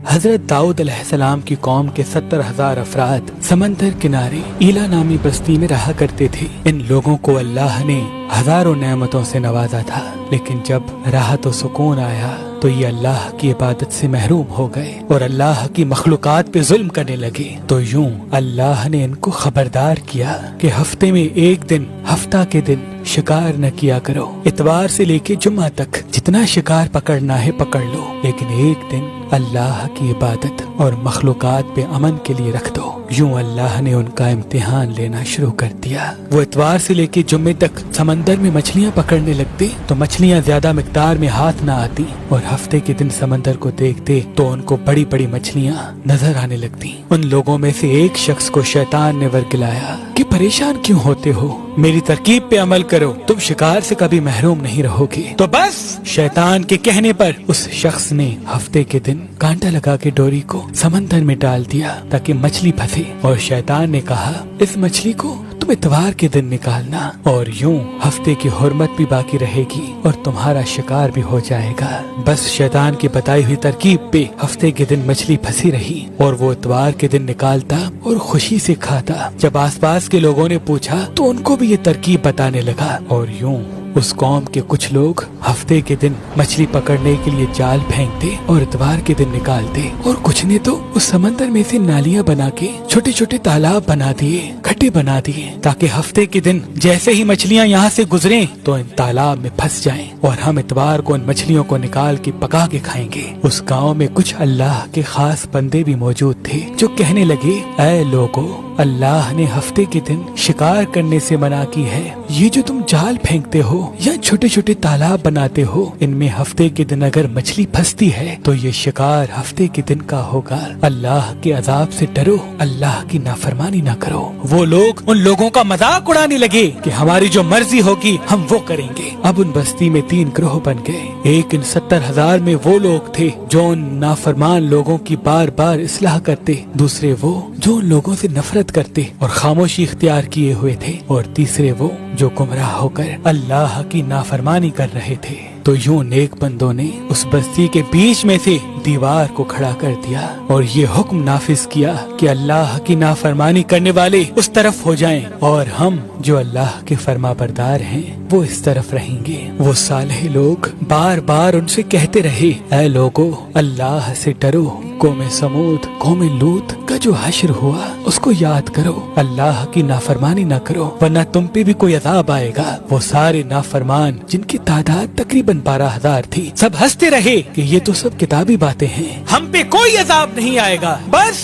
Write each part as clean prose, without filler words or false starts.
حضرت داؤد علیہ السلام کی قوم کے 70,000 افراد سمندر کنارے ایلا نامی بستی میں رہا کرتے تھے۔ ان لوگوں کو اللہ نے ہزاروں نعمتوں سے نوازا تھا، لیکن جب راحت و سکون آیا تو یہ اللہ کی عبادت سے محروم ہو گئے اور اللہ کی مخلوقات پہ ظلم کرنے لگے۔ تو یوں اللہ نے ان کو خبردار کیا کہ ہفتے میں ایک دن، ہفتہ کے دن شکار نہ کیا کرو۔ اتوار سے لے کے جمعہ تک جتنا شکار پکڑنا ہے پکڑ لو، لیکن ایک دن اللہ کی عبادت اور مخلوقات پہ امن کے لیے رکھ دو۔ یوں اللہ نے ان کا امتحان لینا شروع کر دیا۔ وہ اتوار سے لے کے جمعے تک سمندر میں مچھلیاں پکڑنے لگتے تو مچھلیاں زیادہ مقدار میں ہاتھ نہ آتی، اور ہفتے کے دن سمندر کو دیکھتے تو ان کو بڑی بڑی مچھلیاں نظر آنے لگتی۔ ان لوگوں میں سے ایک شخص کو شیطان نے ورگلایا کہ پریشان کیوں ہوتے ہو، میری ترکیب پہ عمل کرو، تم شکار سے کبھی محروم نہیں رہو گے۔ تو بس شیطان کے کہنے پر اس شخص نے ہفتے کے دن کانٹا لگا کے ڈوری کو سمندر میں ڈال دیا تاکہ مچھلی پھنسے، اور شیطان نے کہا اس مچھلی کو تم اتوار کے دن نکالنا، اور یوں ہفتے کی حرمت بھی باقی رہے گی اور تمہارا شکار بھی ہو جائے گا۔ بس شیطان کی بتائی ہوئی ترکیب پہ ہفتے کے دن مچھلی پھنسی رہی اور وہ اتوار کے دن نکالتا اور خوشی سے کھاتا۔ جب آس پاس کے لوگوں نے پوچھا تو ان کو بھی یہ ترکیب بتانے لگا، اور یوں اس قوم کے کچھ لوگ ہفتے کے دن مچھلی پکڑنے کے لیے جال پھینکتے اور اتوار کے دن نکالتے، اور کچھ نے تو اس سمندر میں سے نالیاں بنا کے چھوٹے چھوٹے تالاب بنا دیے، کھڈے بنا دیے، تاکہ ہفتے کے دن جیسے ہی مچھلیاں یہاں سے گزریں تو ان تالاب میں پھنس جائیں اور ہم اتوار کو ان مچھلیوں کو نکال کے پکا کے کھائیں گے۔ اس گاؤں میں کچھ اللہ کے خاص بندے بھی موجود تھے جو کہنے لگے، اے لوگو، اللہ نے ہفتے کے دن شکار کرنے سے منع کی ہے۔ یہ جو تم جال پھینکتے ہو یا چھوٹے چھوٹے تالاب بناتے ہو، ان میں ہفتے کے دن اگر مچھلی پھنستی ہے تو یہ شکار ہفتے کے دن کا ہوگا۔ اللہ کے عذاب سے ڈرو، اللہ کی نافرمانی نہ کرو۔ وہ لوگ ان لوگوں کا مذاق اڑانے لگے کہ ہماری جو مرضی ہوگی ہم وہ کریں گے۔ اب ان بستی میں 3 گروہ بن گئے۔ ایک ان 70,000 میں وہ لوگ تھے جو ان نافرمان لوگوں کی بار بار اصلاح کرتے، دوسرے وہ جو ان لوگوں سے نفرت کرتے اور خاموشی اختیار کیے ہوئے تھے، اور تیسرے وہ جو گمراہ ہو کر اللہ کی نافرمانی کر رہے تھے۔ تو یوں نیک بندوں نے اس بستی کے بیچ میں سے دیوار کو کھڑا کر دیا اور یہ حکم نافذ کیا کہ اللہ کی نافرمانی کرنے والے اس طرف ہو جائیں اور ہم جو اللہ کے فرما بردار ہیں وہ اس طرف رہیں گے۔ وہ صالح لوگ بار بار ان سے کہتے رہے، اے لوگو، اللہ سے ڈرو، قوم سمود، قوم لوط کا جو حشر ہوا اس کو یاد کرو، اللہ کی نافرمانی نہ کرو ورنہ تم پہ بھی کوئی عذاب آئے گا۔ وہ سارے نافرمان جن کی تعداد تقریباً 12,000 تھی، سب ہنستے رہے کہ یہ تو سب کتابی باتیں ہیں، ہم پہ کوئی عذاب نہیں آئے گا۔ بس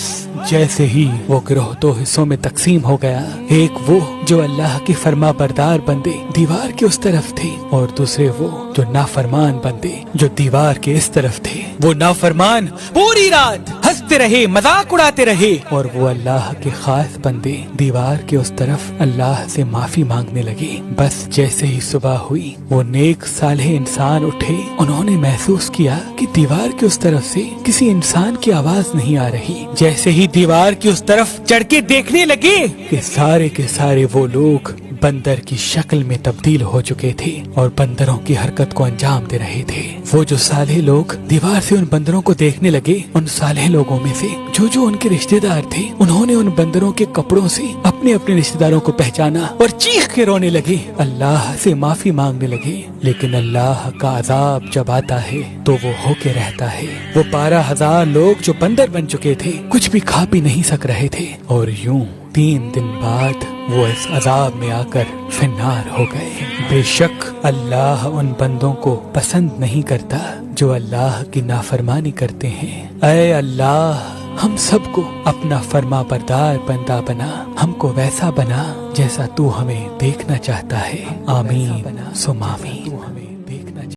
جیسے ہی وہ گروہ 2 حصوں میں تقسیم ہو گیا، ایک وہ جو اللہ کے فرما بردار بندے دیوار کے اس طرف تھے، اور دوسرے وہ جو نافرمان بندے جو دیوار کے اس طرف تھے۔ وہ نافرمان پوری رات ہنستے رہے، مذاق اڑاتے رہے، اور وہ اللہ کے خاص بندے دیوار کے اس طرف اللہ سے معافی مانگنے لگے۔ بس جیسے ہی صبح ہوئی، وہ نیک صالح انسان اٹھے، انہوں نے محسوس کیا کہ دیوار کے اس طرف سے کسی انسان کی آواز نہیں آ رہی۔ جیسے ہی دیوار کی اس طرف چڑھ کے دیکھنے لگے کہ سارے کے سارے وہ لوگ بندر کی شکل میں تبدیل ہو چکے تھے اور بندروں کی حرکت کو انجام دے رہے تھے۔ وہ جو صالح لوگ دیوار سے ان بندروں کو دیکھنے لگے، ان صالح لوگوں میں سے جو ان کے رشتہ دار تھے، انہوں نے ان بندروں کے کپڑوں سے اپنے اپنے رشتہ داروں کو پہچانا اور چیخ کے رونے لگے، اللہ سے معافی مانگنے لگے۔ لیکن اللہ کا عذاب جب آتا ہے تو وہ ہو کے رہتا ہے۔ وہ 12,000 لوگ جو بندر بن چکے تھے کچھ بھی کھا پی نہیں سک رہے تھے، اور یوں 3 دن بعد وہ اس عذاب میں آ کر فنار ہو گئے۔ بے شک اللہ ان بندوں کو پسند نہیں کرتا جو اللہ کی نافرمانی کرتے ہیں۔ اے اللہ، ہم سب کو اپنا فرما بردار بندہ بنا، ہم کو ویسا بنا جیسا تو ہمیں دیکھنا چاہتا ہے۔ آمین ثم آمین۔